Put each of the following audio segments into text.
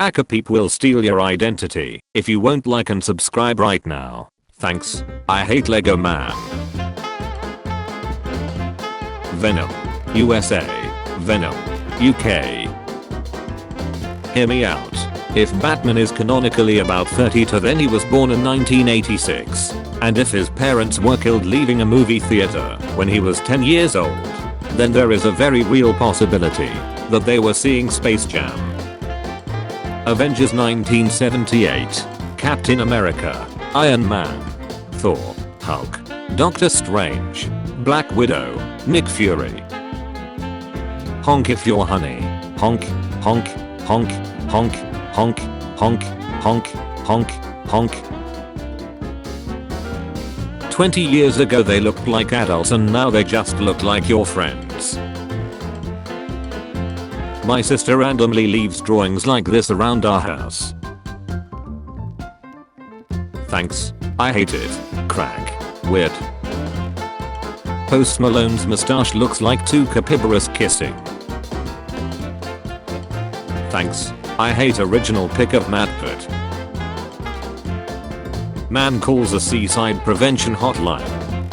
Akapeep will steal your identity if you won't like and subscribe right now. Thanks. I hate Lego Man. Venom. USA. Venom. UK. Hear me out. If Batman is canonically about 32 then he was born in 1986. And if his parents were killed leaving a movie theater when he was 10 years old, then there is a very real possibility that they were seeing Space Jam. Avengers 1978. Captain America. Iron Man. Thor. Hulk. Doctor Strange. Black Widow. Nick Fury. Honk if you're honey. Honk, honk, honk, honk, honk, honk, honk, honk, honk. 20 years ago they looked like adults and now they just look like your friends. My sister randomly leaves drawings like this around our house. Thanks. I hate it. Crack. Weird. Post Malone's mustache looks like two capybaras kissing. Thanks. I hate original pic of Matt Pitt. Man calls a seaside prevention hotline.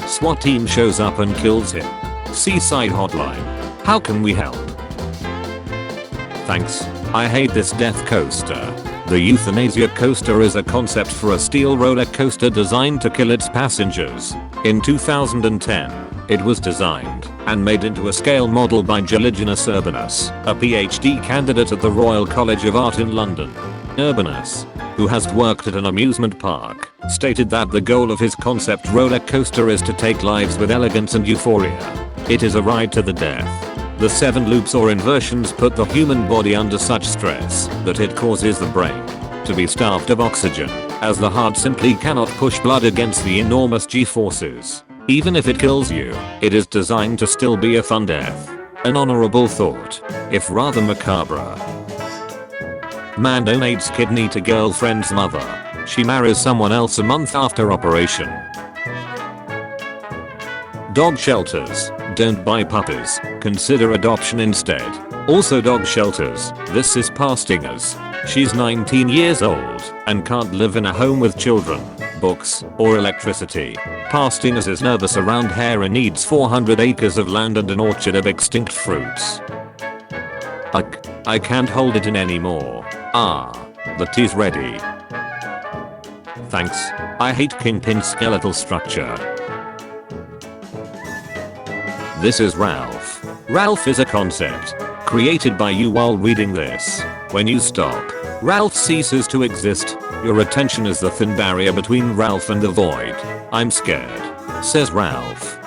SWAT team shows up and kills him. Seaside hotline. How can we help? Thanks. I hate this death coaster. The euthanasia coaster is a concept for a steel roller coaster designed to kill its passengers. In 2010, it was designed and made into a scale model by Geligenus Urbanus, a PhD candidate at the Royal College of Art in London. Urbanus, who has worked at an amusement park, stated that the goal of his concept roller coaster is to take lives with elegance and euphoria. It is a ride to the death. The 7 loops or inversions put the human body under such stress that it causes the brain to be starved of oxygen, as the heart simply cannot push blood against the enormous G-forces. Even if it kills you, it is designed to still be a fun death. An honorable thought, if rather macabre. Man donates kidney to girlfriend's mother. She marries someone else a month after operation. Dog shelters. Don't buy puppies. Consider adoption instead. Also dog shelters. This is Pastinger's. She's 19 years old and can't live in a home with children, books, or electricity. Pastinger's is nervous around hair and needs 400 acres of land and an orchard of extinct fruits. Ugh. I can't hold it in anymore. The tea's ready. Thanks. I hate Kingpin's skeletal structure. This is Ralph. Ralph is a concept created by you while reading this. When you stop, Ralph ceases to exist. Your attention is the thin barrier between Ralph and the void. I'm scared, says Ralph.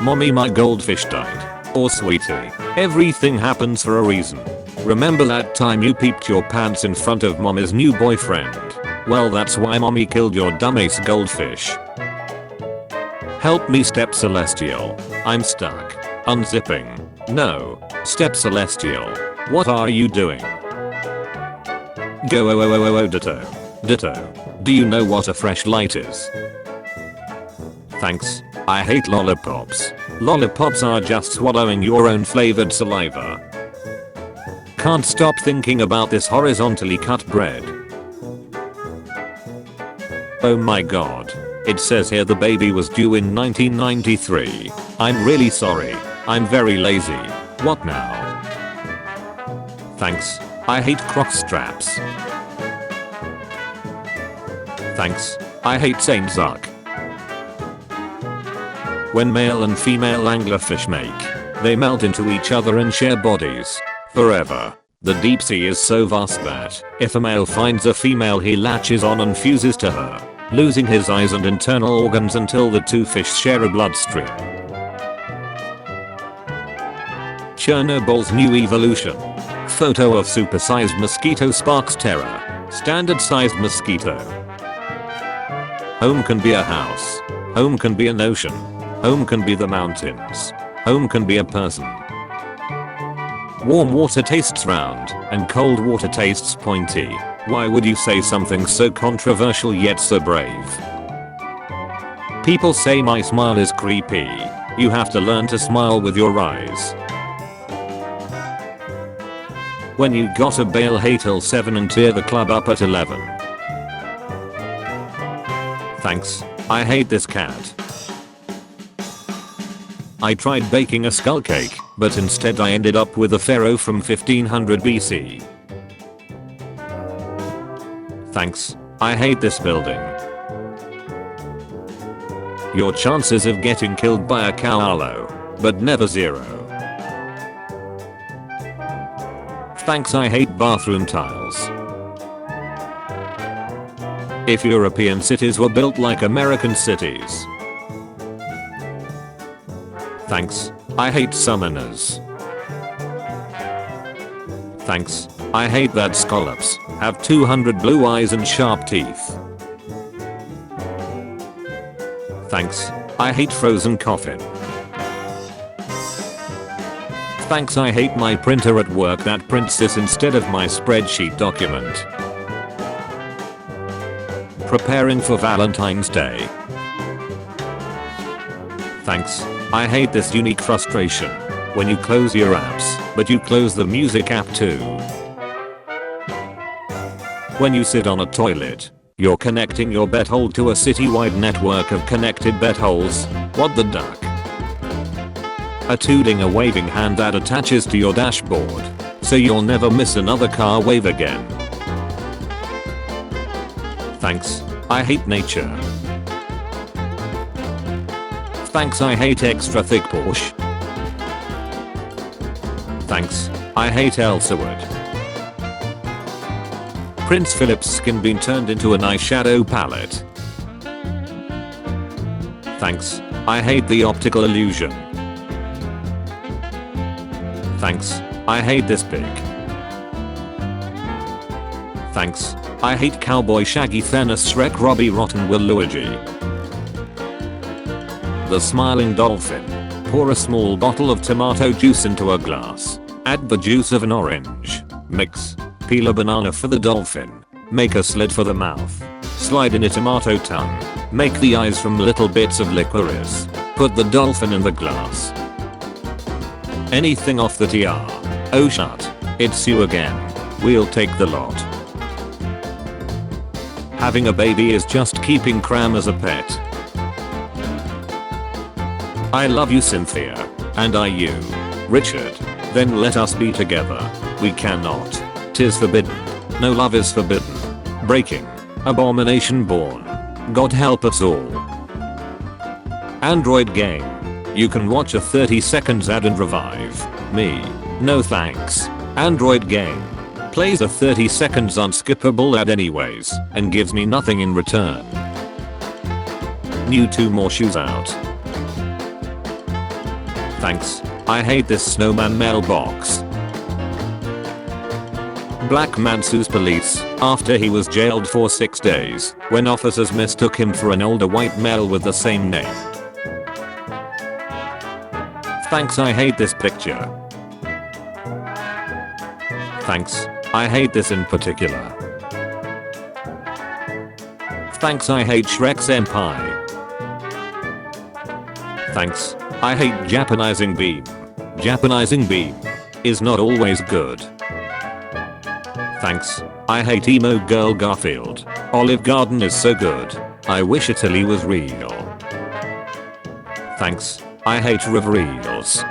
Mommy, my goldfish died. Or sweetie, everything happens for a reason. Remember that time you peeped your pants in front of mommy's new boyfriend? Well, that's why mommy killed your dumbass goldfish. Help me, Step Celestial. I'm stuck. Unzipping. No. Step Celestial. What are you doing? Go ditto. Ditto. Do you know what a fresh light is? Thanks. I hate lollipops. Lollipops are just swallowing your own flavored saliva. Can't stop thinking about this horizontally cut bread. Oh my god. It says here the baby was due in 1993. I'm really sorry. I'm very lazy. What now? Thanks. I hate croc straps. Thanks. I hate Saint Zuck. When male and female anglerfish make, they melt into each other and share bodies forever. The deep sea is so vast that if a male finds a female he latches on and fuses to her, losing his eyes and internal organs until the two fish share a bloodstream. Chernobyl's new evolution. Photo of supersized mosquito sparks terror. Standard sized mosquito. Home can be a house. Home can be an ocean. Home can be the mountains. Home can be a person. Warm water tastes round, and cold water tastes pointy. Why would you say something so controversial yet so brave? People say my smile is creepy. You have to learn to smile with your eyes. When you gotta bail hey till 7 and tear the club up at 11. Thanks. I hate this cat. I tried baking a skull cake, but instead I ended up with a pharaoh from 1500 BC. Thanks. I hate this building. Your chances of getting killed by a cow are low, but never zero. Thanks. I hate bathroom tiles. If European cities were built like American cities. Thanks. I hate summoners. Thanks. I hate that scallops have 200 blue eyes and sharp teeth. Thanks. I hate frozen coffin. Thanks. I hate my printer at work that prints this instead of my spreadsheet document. Preparing for Valentine's Day. Thanks. I hate this unique frustration. When you close your apps, but you close the music app too. When you sit on a toilet, you're connecting your butthole to a citywide network of connected buttholes. What the duck? A tooting a waving hand that attaches to your dashboard, so you'll never miss another car wave again. Thanks. I hate nature. Thanks. I hate extra thick Porsche. Thanks. I hate Elsa Wood. Prince Philip's skin being turned into an eyeshadow palette. Thanks. I hate the optical illusion. Thanks. I hate this pig. Thanks. I hate Cowboy Shaggy Thanos Shrek Robbie Rotten Will Luigi. The smiling dolphin. Pour a small bottle of tomato juice into a glass. Add the juice of an orange. Mix. Peel a banana for the dolphin. Make a slit for the mouth. Slide in a tomato tongue. Make the eyes from little bits of licorice. Put the dolphin in the glass. Anything off the TR. Oh shut. It's you again. We'll take the lot. Having a baby is just keeping cram as a pet. I love you Cynthia. And I you. Richard. Then let us be together. We cannot. 'Tis forbidden. No love is forbidden. Breaking. Abomination born. God help us all. Android game. You can watch a 30 seconds ad and revive me. No thanks. Android game. Plays a 30 seconds unskippable ad anyways and gives me nothing in return. New 2 more shoes out. Thanks. I hate this snowman mailbox. Black man sues police after he was jailed for 6 days when officers mistook him for an older white male with the same name. Thanks. I hate this picture. Thanks. I hate this in particular. Thanks. I hate Shrek Senpai. Thanks. I hate Japanizing beam. Japanizing beam is not always good. Thanks. I hate emo girl Garfield. Olive Garden is so good. I wish Italy was real. Thanks. I hate reveals.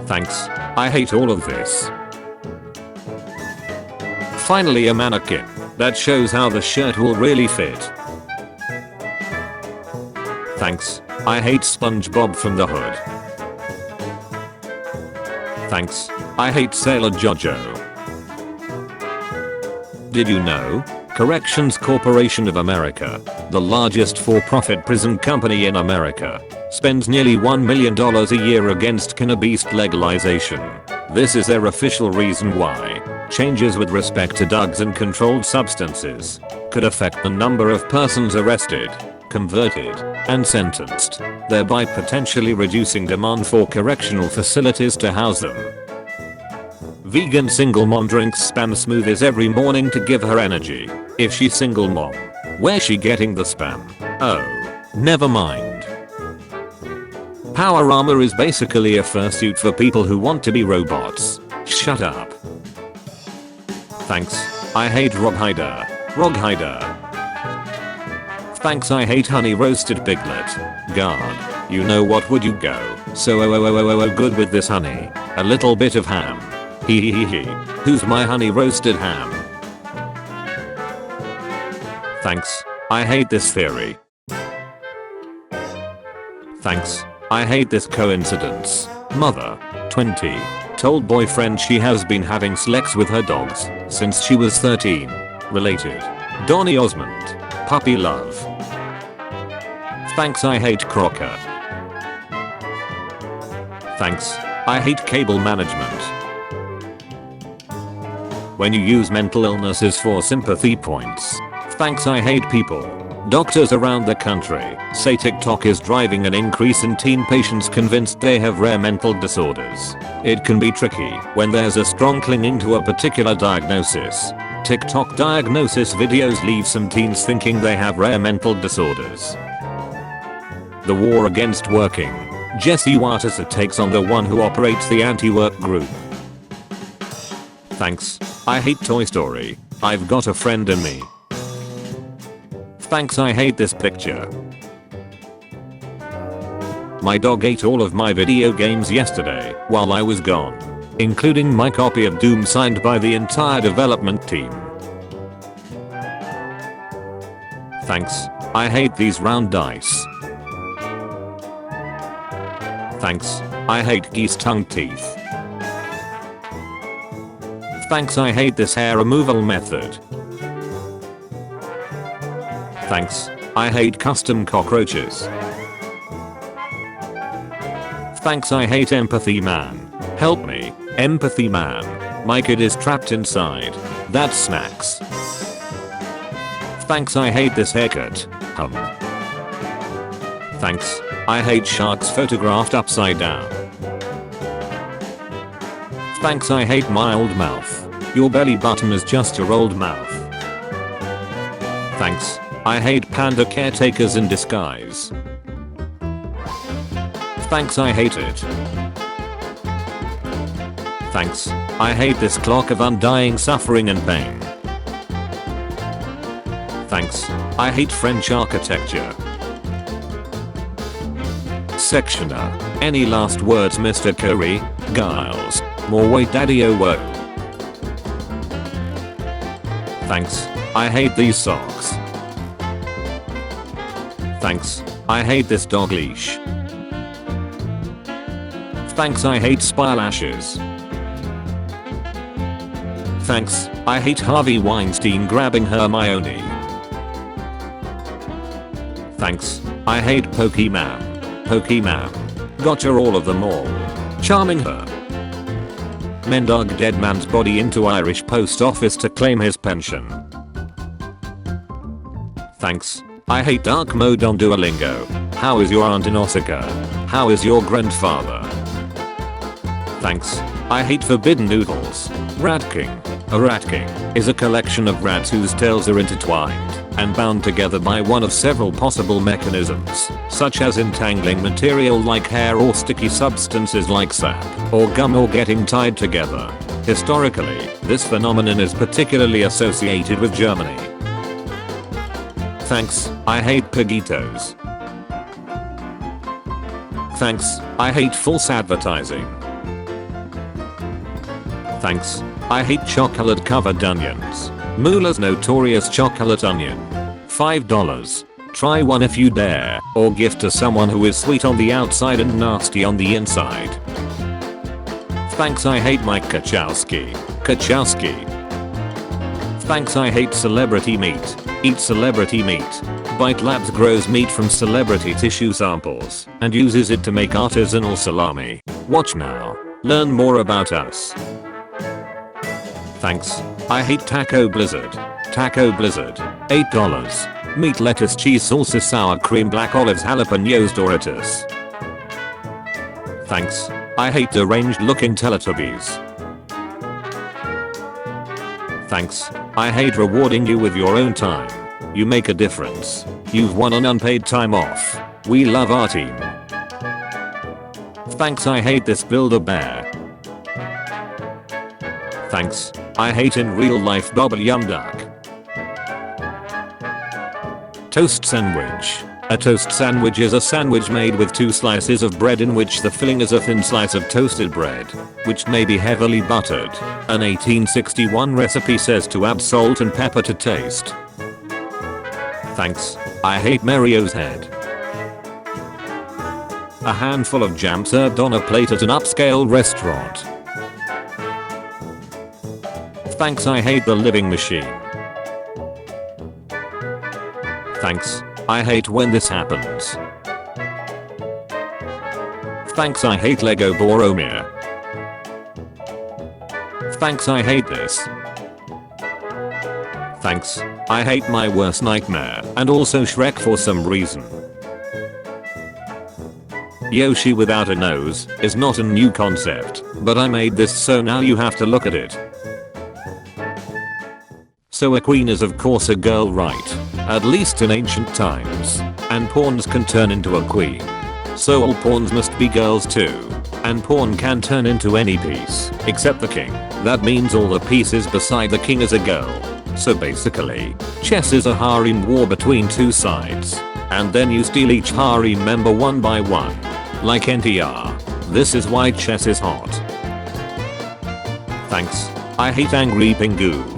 Thanks. I hate all of this. Finally a mannequin that shows how the shirt will really fit. Thanks. I hate SpongeBob from the Hood. Thanks. I hate Sailor Jojo. Did you know? Corrections Corporation of America, the largest for-profit prison company in America, spends nearly $1 million a year against cannabis legalization. This is their official reason why changes with respect to drugs and controlled substances could affect the number of persons arrested, converted, and sentenced, thereby potentially reducing demand for correctional facilities to house them. Vegan single mom drinks spam smoothies every morning to give her energy. If she's single mom, where's she getting the spam? Oh, never mind. Power armor is basically a fursuit for people who want to be robots. Shut up. Thanks. I hate Rob Hyder. Rog Hyder. Thanks. I hate honey roasted piglet. God. You know what, would you go so good with this honey? A little bit of ham. Hee. Who's my honey roasted ham? Thanks. I hate this theory. Thanks. I hate this coincidence. Mother, 20, told boyfriend she has been having sex with her dogs since she was 13. Related. Donny Osmond. Puppy love. Thanks. I hate Crocker. Thanks. I hate cable management. When you use mental illnesses for sympathy points. Thanks. I hate people. Doctors around the country say TikTok is driving an increase in teen patients convinced they have rare mental disorders. It can be tricky when there's a strong clinging to a particular diagnosis. TikTok diagnosis videos leave some teens thinking they have rare mental disorders. The war against working. Jesse Waters takes on the one who operates the anti-work group. Thanks. I hate Toy Story. I've got a friend in me. Thanks. I hate this picture. My dog ate all of my video games yesterday while I was gone, including my copy of Doom signed by the entire development team. Thanks. I hate these round dice. Thanks. I hate geese tongue teeth. Thanks. I hate this hair removal method. Thanks. I hate custom cockroaches. Thanks. I hate empathy man. Help me, empathy man. My kid is trapped inside. That's snacks. Thanks. I hate this haircut. Thanks. I hate sharks photographed upside down. Thanks. I hate my old mouth. Your belly button is just your old mouth. Thanks. I hate panda caretakers in disguise. Thanks. I hate it. Thanks. I hate this clock of undying suffering and pain. Thanks. I hate French architecture. Sectioner. Any last words, Mr. Curry? Giles. More weight, daddy, oh whoa. Thanks. I hate these socks. Thanks. I hate this dog leash. Thanks. I hate spy lashes. Thanks. I hate Harvey Weinstein grabbing Hermione. Thanks. I hate Pokemon. Gotcha all of them all. Charming her. Men dug dead man's body into Irish post office to claim his pension. Thanks. I hate dark mode on Duolingo. How is your aunt in Osaka? How is your grandfather? Thanks. I hate forbidden noodles. Rat King. A rat king is a collection of rats whose tails are intertwined and bound together by one of several possible mechanisms, such as entangling material like hair or sticky substances like sap or gum or getting tied together. Historically, this phenomenon is particularly associated with Germany. Thanks. I hate piggitos. Thanks. I hate false advertising. Thanks. I hate chocolate covered onions. Mueller's notorious chocolate onion. $5. Try one if you dare, or gift to someone who is sweet on the outside and nasty on the inside. Thanks. I hate Mike Kachowski. Thanks. I hate celebrity meat. Eat celebrity meat. Bite Labs grows meat from celebrity tissue samples and uses it to make artisanal salami. Watch now. Learn more about us. Thanks. I hate Taco Blizzard. $8. Meat, lettuce, cheese, salsa, sour cream, black olives, jalapenos, Doritos. Thanks. I hate deranged looking Teletubbies. Thanks. I hate rewarding you with your own time. You make a difference. You've won an unpaid time off. We love our team. Thanks. I hate this Build-A-Bear. Thanks. I hate in real life bubble yum duck. Toast sandwich. A toast sandwich is a sandwich made with 2 slices of bread in which the filling is a thin slice of toasted bread, which may be heavily buttered. An 1861 recipe says to add salt and pepper to taste. Thanks. I hate Mario's head. A handful of jam served on a plate at an upscale restaurant. Thanks. I hate the living machine. Thanks. I hate when this happens. Thanks. I hate Lego Boromir. Thanks. I hate this. Thanks. I hate my worst nightmare and also Shrek for some reason. Yoshi without a nose is not a new concept, but I made this so now you have to look at it. So a queen is of course a girl, right? At least in ancient times. And pawns can turn into a queen. So all pawns must be girls too. And pawn can turn into any piece, except the king. That means all the pieces beside the king is a girl. So basically, chess is a harem war between 2 sides. And then you steal each harem member one by one. Like NTR. This is why chess is hot. Thanks. I hate angry Pingu.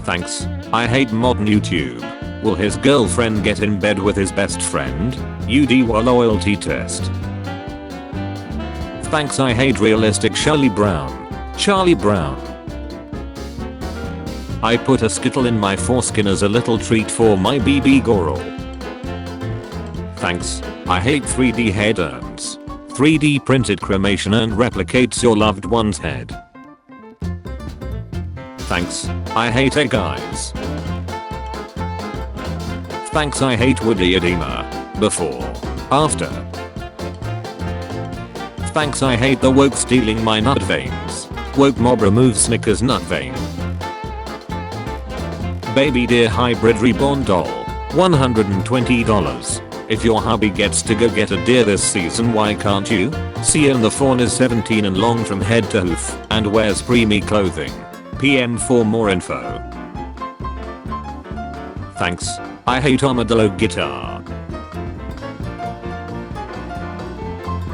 Thanks. I hate modern YouTube. Will his girlfriend get in bed with his best friend? UDWA loyalty test. Thanks. I hate realistic Charlie Brown. Charlie Brown. I put a Skittle in my foreskin as a little treat for my BB Goral. Thanks. I hate 3D head urns. 3D printed cremation urn replicates your loved one's head. Thanks. I hate egg eyes. Thanks. I hate woody edema. Before. After. Thanks. I hate the woke stealing my nut veins. Woke mob removes Snickers nut vein. Baby deer hybrid reborn doll. $120. If your hubby gets to go get a deer this season, why can't you? See, and the fawn is 17 and long from head to hoof and wears preemie clothing. PM for more info. Thanks. I hate armadillo guitar.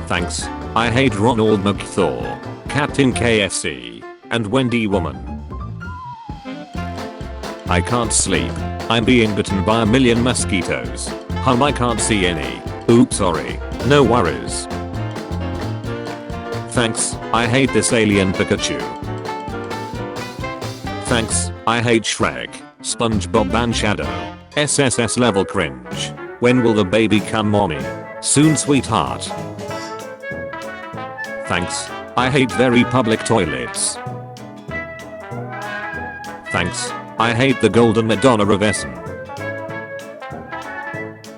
Thanks. I hate Ronald McThaw, Captain KFC, and Wendy Woman. I can't sleep. I'm being bitten by a million mosquitoes. I can't see any. Oops, sorry. No worries. Thanks. I hate this alien Pikachu. Thanks. I hate Shrek, SpongeBob and Shadow. SSS level cringe. When will the baby come, mommy? Soon, sweetheart. Thanks. I hate very public toilets. Thanks. I hate the Golden Madonna of Essen.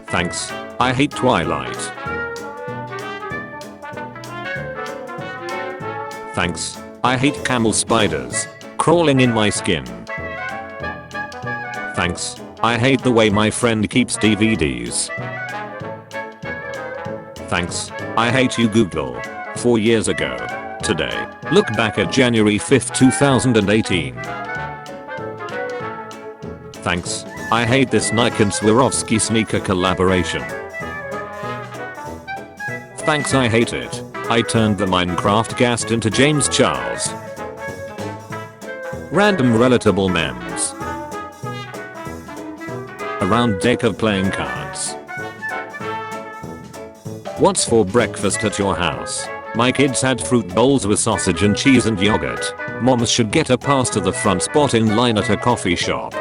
Thanks. I hate Twilight. Thanks. I hate camel spiders crawling in my skin. Thanks. I hate the way my friend keeps DVDs. Thanks. I hate you, Google. 4 years ago. Today. Look back at January 5th, 2018. Thanks. I hate this Nike and Swarovski sneaker collaboration. Thanks. I hate it. I turned the Minecraft ghast into James Charles. Random relatable memes. A round deck of playing cards. What's for breakfast at your house? My kids had fruit bowls with sausage and cheese and yogurt. Moms should get a pass to the front spot in line at a coffee shop.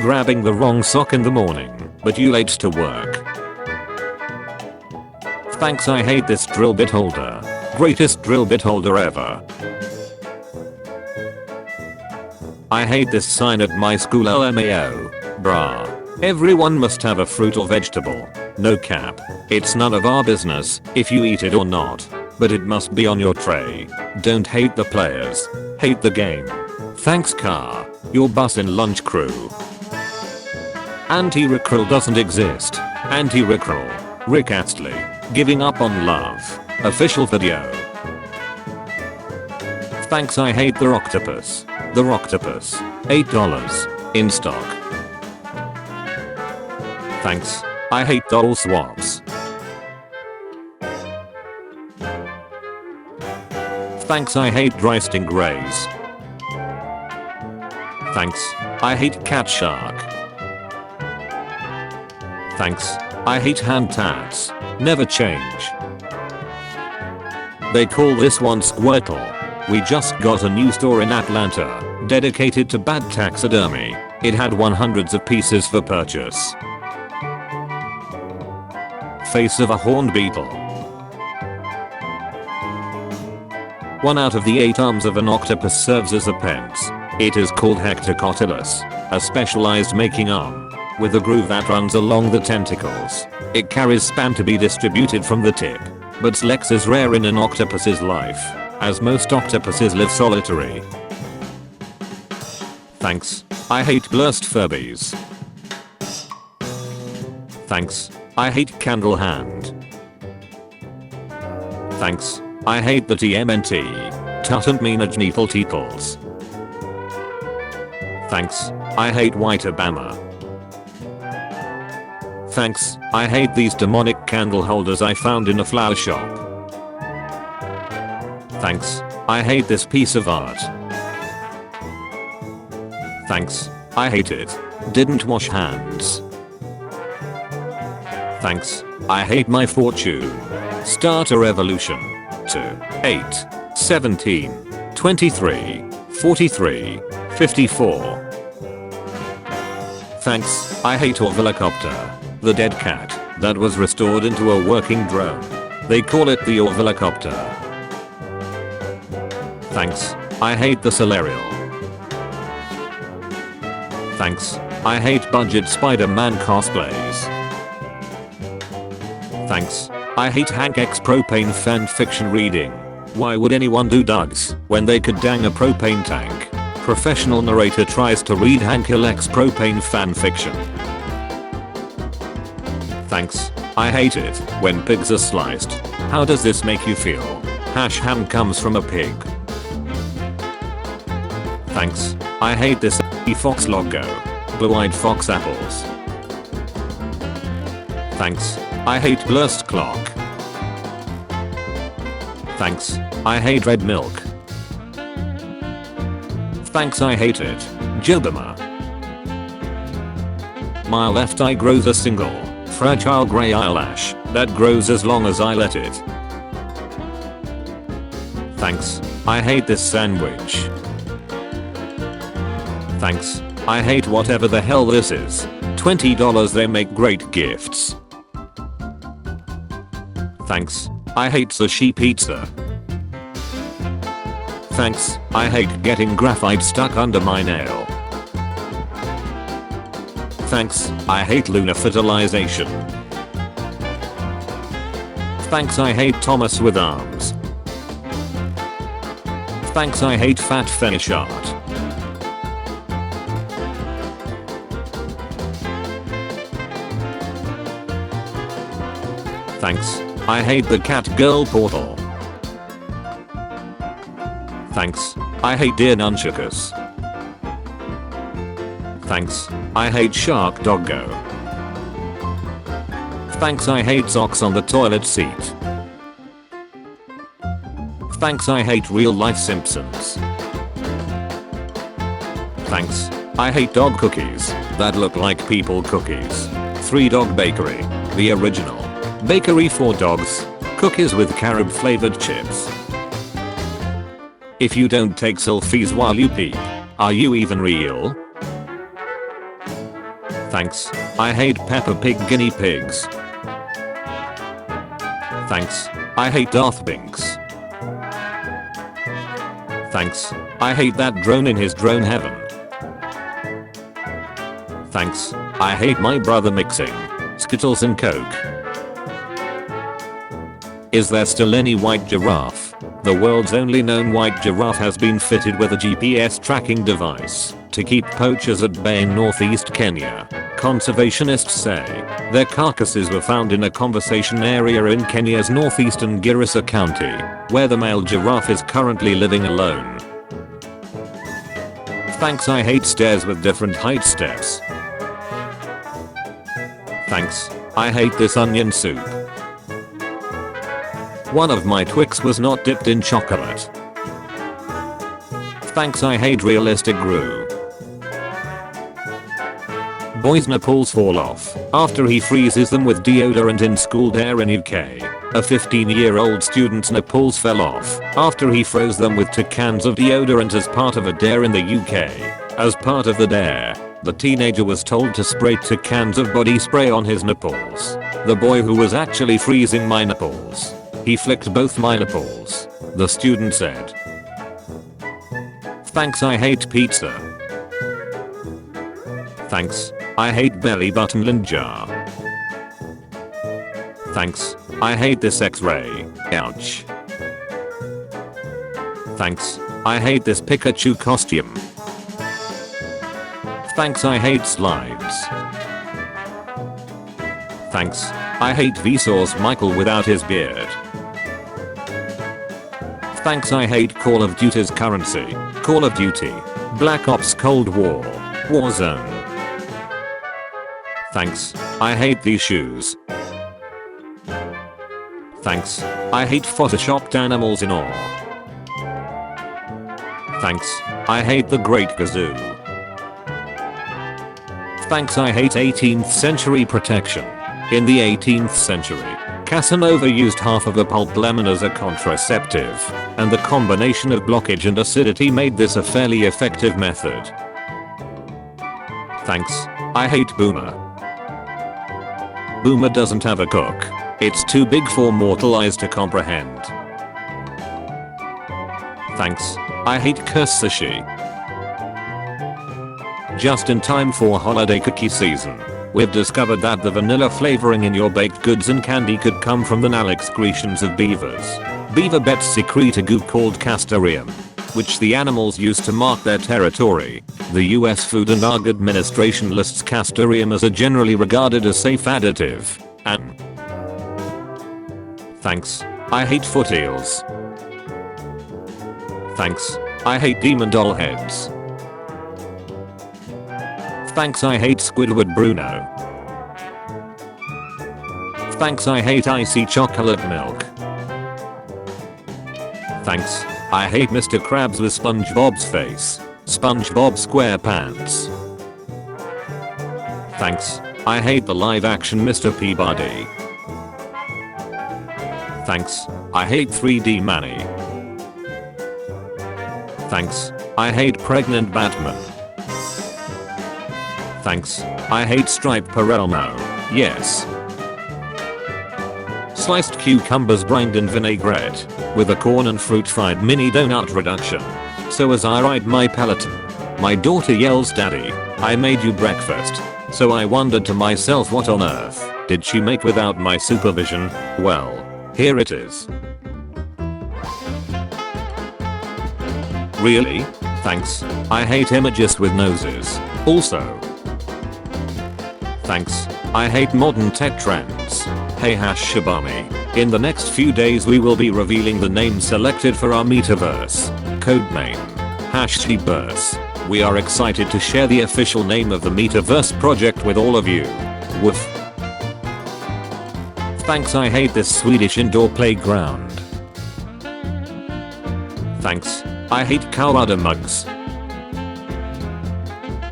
Grabbing the wrong sock in the morning, but you late to work. Thanks. I hate this drill bit holder. Greatest drill bit holder ever. I hate this sign at my school, LMAO. Brah. Everyone must have a fruit or vegetable. No cap. It's none of our business if you eat it or not. But it must be on your tray. Don't hate the players. Hate the game. Thanks, car. Your bus and lunch crew. Anti-Rickroll doesn't exist. Anti-Rickroll. Rick Astley. Giving up on love. Official video. Thanks, I hate the octopus. The octopus. $8. In stock. Thanks. I hate doll swaps. Thanks, I hate dry stingrays. Thanks. I hate cat shark. Thanks. I hate hand tats. Never change. They call this one Squirtle. We just got a new store in Atlanta, dedicated to bad taxidermy. It had hundreds of pieces for purchase. Face of a horned beetle. 1 out of the 8 arms of an octopus serves as a pence. It is called Hectocotylus, a specialized making arm, with a groove that runs along the tentacles. It carries span to be distributed from the tip, but Lex is rare in an octopus's life, as most octopuses live solitary. Thanks. I hate blessed Furbies. Thanks. I hate Candle Hand. Thanks. I hate the TMNT. Tutant Meanagneetle Teetles. Thanks. I hate White Obama. Thanks. I hate these demonic candle holders I found in a flower shop. Thanks. I hate this piece of art. Thanks. I hate it. Didn't wash hands. Thanks. I hate my fortune. Starter evolution. 2, 8, 17, 23, 43, 54. Thanks. I hate Orvilocopter. The dead cat that was restored into a working drone. They call it the Orvilocopter. Thanks. I hate the Surreal. Thanks. I hate budget Spider-Man cosplays. Thanks. I hate Hank X propane fanfiction reading. Why would anyone do Dougs when they could dang a propane tank? Professional narrator tries to read Hank X propane fanfiction. Thanks. I hate it when pigs are sliced. How does this make you feel? Ham comes from a pig. Thanks. I hate this Fox logo. Blue-eyed fox apples. Thanks. I hate blessed clock. Thanks. I hate red milk. Thanks, I hate it. Jilbama. My left eye grows a single, fragile grey eyelash that grows as long as I let it. Thanks. I hate this sandwich. Thanks. I hate whatever the hell this is. $20, they make great gifts. Thanks. I hate sushi pizza. Thanks. I hate getting graphite stuck under my nail. Thanks. I hate lunar fertilization. Thanks. I hate Thomas with arms. Thanks. I hate fat fetish art. Thanks. I hate the cat girl portal. Thanks. I hate deer nunchuckus. Thanks. I hate shark doggo. Thanks. I hate socks on the toilet seat. Thanks. I hate real life Simpsons. Thanks. I hate dog cookies that look like people cookies. 3 Dog Bakery. The original. Bakery for dogs. Cookies with carob flavored chips. If you don't take selfies while you pee, are you even real? Thanks. I hate Peppa Pig guinea pigs. Thanks. I hate Darth Binks. Thanks. I hate that drone in his drone heaven. Thanks. I hate my brother mixing Skittles and Coke. Is there still any white giraffe? The world's only known white giraffe has been fitted with a GPS tracking device to keep poachers at bay in northeast Kenya. Conservationists say their carcasses were found in a conservation area in Kenya's northeastern Garissa County, where the male giraffe is currently living alone. Thanks, I hate stairs with different height steps. Thanks, I hate this onion soup. One of my Twix was not dipped in chocolate. Thanks, I hate realistic Gru. Boys' nipples fall off after he freezes them with deodorant in school dare in UK. A 15-year-old student's nipples fell off after he froze them with 2 cans of deodorant as part of a dare in the UK. As part of the dare, the teenager was told to spray 2 cans of body spray on his nipples. The boy who was actually freezing my nipples. He flicked both my nipples. The student said. Thanks, I hate pizza. Thanks, I hate belly button lint jar. Thanks, I hate this X-ray. Ouch. Thanks, I hate this Pikachu costume. Thanks, I hate slides. Thanks, I hate Vsauce Michael without his beard. Thanks, I hate Call of Duty's currency. Call of Duty, Black Ops Cold War, Warzone. Thanks, I hate these shoes. Thanks, I hate photoshopped animals in awe. Thanks, I hate the Great Gazoo. Thanks, I hate 18th century protection. In the 18th century, Casanova used half of a pulp lemon as a contraceptive, and the combination of blockage and acidity made this a fairly effective method. Thanks, I hate Boomer. Boomer doesn't have a cook. It's too big for mortal eyes to comprehend. Thanks, I hate curse sushi. Just in time for holiday cookie season, we've discovered that the vanilla flavoring in your baked goods and candy could come from the anal excretions of beavers. Beaver bets secrete a goo called castoreum, which the animals use to mark their territory. The US Food and Drug Administration lists castoreum as a generally regarded as safe additive. And thanks, I hate foot eels. Thanks, I hate demon doll heads. Thanks, I hate Squidward Bruno. Thanks, I hate icy chocolate milk. Thanks, I hate Mr. Krabs with SpongeBob's face. SpongeBob SquarePants. Thanks, I hate the live action Mr. Peabody. Thanks, I hate 3D Manny. Thanks, I hate pregnant Batman. Thanks, I hate striped Perelmo. Yes. Sliced cucumbers brined in vinaigrette, with a corn and fruit fried mini donut reduction. So as I ride my Peloton, my daughter yells, "Daddy, I made you breakfast." So I wondered to myself, what on earth did she make without my supervision? Well, here it is. Really? Thanks, I hate images with noses. Also. Thanks, I hate modern tech trends. Hey Shabami, in the next few days we will be revealing the name selected for our metaverse. Codename #Shibverse. We are excited to share the official name of the metaverse project with all of you. Woof. Thanks, I hate this Swedish indoor playground. Thanks, I hate Kawada mugs.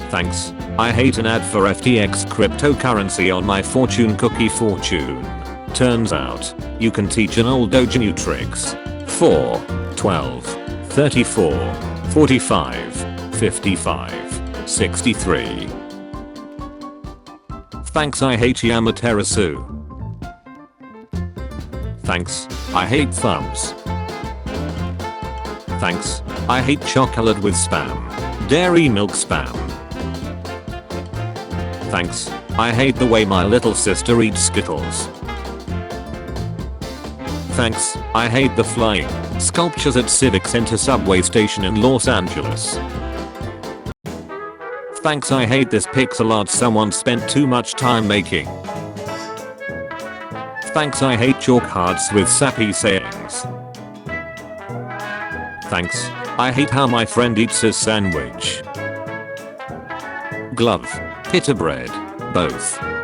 Thanks, I hate an ad for FTX cryptocurrency on my fortune cookie fortune. Turns out, you can teach an old doge new tricks. 4, 12, 34, 45, 55, 63. Thanks, I hate Yamaterasu. Thanks, I hate thumbs. Thanks, I hate chocolate with spam. Dairy milk spam. Thanks, I hate the way my little sister eats Skittles. Thanks, I hate the flying sculptures at Civic Center subway station in Los Angeles. Thanks, I hate this pixel art someone spent too much time making. Thanks, I hate chalk hearts with sappy sayings. Thanks, I hate how my friend eats his sandwich. glove. Pita bread. Both.